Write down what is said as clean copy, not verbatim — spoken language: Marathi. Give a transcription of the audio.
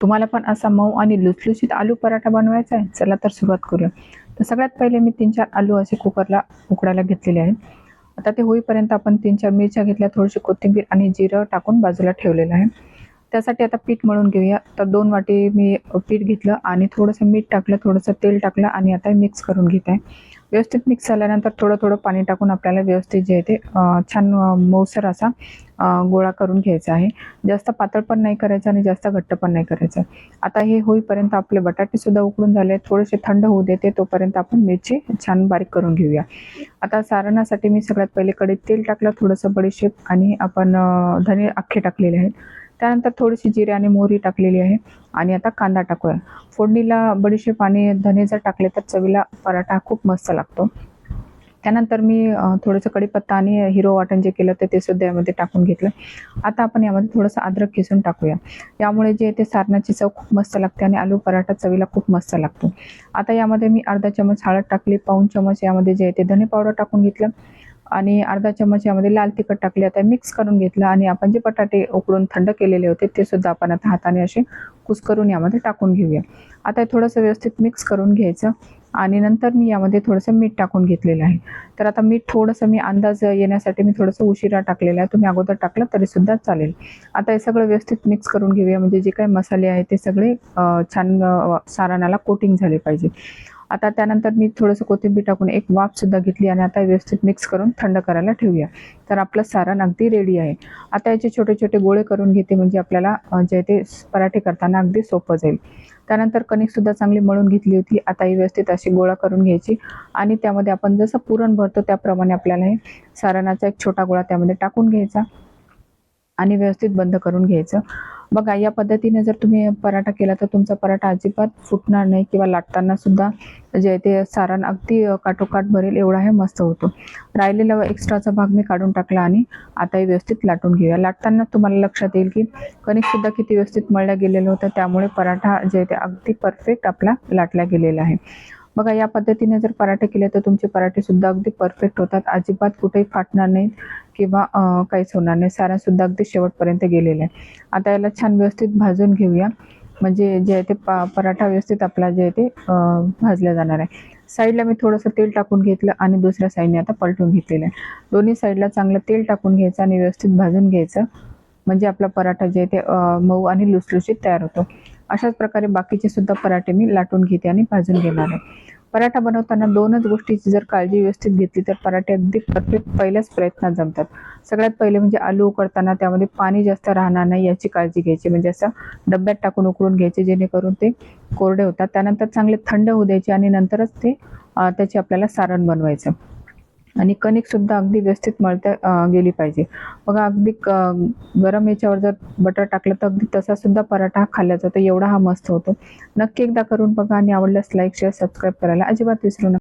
तुम्हाला पण असा मऊ आणि लुसलुशीत आलू पराठा बनवायचा आहे? चला तर सुरुवात करूया. तर सगळ्यात पहिले मी 3-4 आलू असे कुकरला उकडायला घेतलेले आहेत. आता ते होईपर्यंत आपण 3-4 मिरच्या घेतल्या, थोडीशी कोथिंबीर आणि जिरं टाकून बाजूला ठेवलेलं आहे. त्यासाठी आता पीठ मळून घेऊया. तर 2 वाटी मी पीठ घेतलं आणि थोडंसं मीठ टाकलं, थोडंसं तेल टाकलं आणि आता मिक्स करून घेत आहे. व्यवस्थित मिक्स झाल्यानंतर थोडं-थोडं पाणी टाकून आपल्याला व्यवस्थित जे आहे ते छान मऊसर असा गोळा करून घ्यायचा आहे. जास्त पातळ पण नाही करायचं आणि जास्त घट्ट पण नाही करायचं. आता हे होईपर्यंत आपले बटाटेसुद्धा उकडून झाले, थोडेसे थंड होऊ देते तोपर्यंत आपण मिरची छान बारीक करून घेऊया. आता सारणासाठी मी सगळ्यात पहिले कढईत तेल टाकलं, थोडंसं बडीशेप आणि आपण धने अख्खे टाकलेले आहेत. त्यानंतर थोडीशी जिरे आणि मोहरी टाकलेली आहे आणि आता कांदा टाकूया. फोडणीला बडीशेप आणि धने जर टाकले तर चवीला पराठा खूप मस्त लागतो. त्यानंतर मी थोडंसं कढीपत्ता आणि हिरवं वाटण जे केलं होतं ते सुद्धा यामध्ये टाकून घेतलं. आता आपण यामध्ये थोडंसं अद्रक किसून टाकूया. यामुळे जे ते सारणाची चव खूप मस्त लागते आणि आलू पराठा चवीला खूप मस्त लागतो. आता यामध्ये मी अर्धा चमच हळद टाकली, पाऊण चमच यामध्ये जे आहे ते धने पावडर टाकून घेतलं आणि अर्धा चमच यामध्ये लाल तिखट टाकले. आता मिक्स करून घेतलं आणि आपण जे बटाटे उकडून थंड केलेले होते ते सुद्धा आपण आता हाताने असे कुस्करून यामध्ये टाकून घेऊया. आता थोडंसं व्यवस्थित मिक्स करून घ्यायचं आणि नंतर मी यामध्ये थोडंसं मीठ टाकून घेतलेलं आहे. तर आता मीठ थोडंसं मी अंदाज येण्यासाठी मी थोडंसं उशिरा टाकलेलं आहे. तुम्ही अगोदर टाकलं तरीसुद्धा चालेल. आता हे सगळं व्यवस्थित मिक्स करून घेऊया, म्हणजे जे काही मसाले आहेत ते सगळे छान सारणाला कोटिंग झाले पाहिजे. आता त्यानंतर मी थोडंसं कोथिंबीर टाकून एक वाफसुद्धा घेतली आणि आता व्यवस्थित मिक्स करून थंड करायला ठेवूया. तर आपलं सारण अगदी रेडी आहे. आता याचे छोटे-छोटे गोळे करून घेते, म्हणजे आपल्याला जे ते पराठे करताना अगदी सोपं जाईल. त्यानंतर कणिकसुद्धा चांगली मळून घेतली होती. आता ही व्यवस्थित अशी गोळा करून घ्यायची आणि त्यामध्ये आपण जसं पुरण भरतो त्याप्रमाणे आपल्याला हे सारणाचा एक छोटा गोळा त्यामध्ये टाकून घ्यायचा आणि व्यवस्थित बंद करून घ्यायचं. बघा, या पद्धतीने जर तुम्ही पराठा केला तर तुमचा पराठा अजिबात फुटणार नाही किंवा लाटताना सुद्धा जे आहे ते सारण अगदी काठोकाठ भरेल एवढा हे मस्त होतो. राहिलेला एक्स्ट्राचा भाग मी काढून टाकला आणि आता हे व्यवस्थित लाटून घेऊया. लाटताना तुम्हाला लक्षात येईल की कणिकसुद्धा किती व्यवस्थित मळल्या गेलेलं होतं, त्यामुळे पराठा जे आहे ते अगदी परफेक्ट आपला लाटला गेलेला आहे. बघा, या पद्धतीने जर पराठे केले तर तुमचे पराठेसुद्धा अगदी परफेक्ट होतात. अजिबात कुठेही फाटणार नाहीत किंवा काहीच होणार नाही. सारणसुद्धा अगदी शेवटपर्यंत गेलेलं आहे. आता याला छान व्यवस्थित भाजून घेऊया, म्हणजे जे आहे ते पराठा व्यवस्थित आपला जे आहे ते भाजला जाणार आहे. साईडला मी थोडंसं तेल टाकून घेतलं आणि दुसऱ्या साईडने आता पलटून घेतलेलं आहे. दोन्ही साईडला चांगलं तेल टाकून घ्यायचं आणि व्यवस्थित भाजून घ्यायचं, म्हणजे आपला पराठा जे आहे ते मऊ आणि लुसलुशीत तयार होतो. अशाच प्रकारे बाकीचे सुद्धा पराठे मी लाटून घेते आणि भाजून घेणार आहे. पराठा बनवताना 2च गोष्टीची जर काळजी व्यवस्थित घेतली तर पराठे अगदी परफेक्ट पहिल्याच प्रयत्नात जमतात. सगळ्यात पहिले म्हणजे आलू उकडताना त्यामध्ये पाणी जास्त राहणार नाही याची काळजी घ्यायची, म्हणजे असं डब्यात टाकून उकळून घ्यायचे जेणेकरून ते कोरडे होतात. त्यानंतर चांगले थंड होऊ द्यायचे आणि नंतरच ते त्याचे आपल्याला सारण बनवायचं. आणि कणिकसुद्धा अगदी व्यवस्थित मळता गेली पाहिजे. बघा, अगदी गरम याच्यावर जर बटर टाकलं तर अगदी तसा सुद्धा पराठा खाल्ला जातो, एवढा हा मस्त होतो. नक्की एकदा करून बघा आणि आवडल्यास लाईक, शेअर, सबस्क्राईब करायला अजिबात विसरू नका.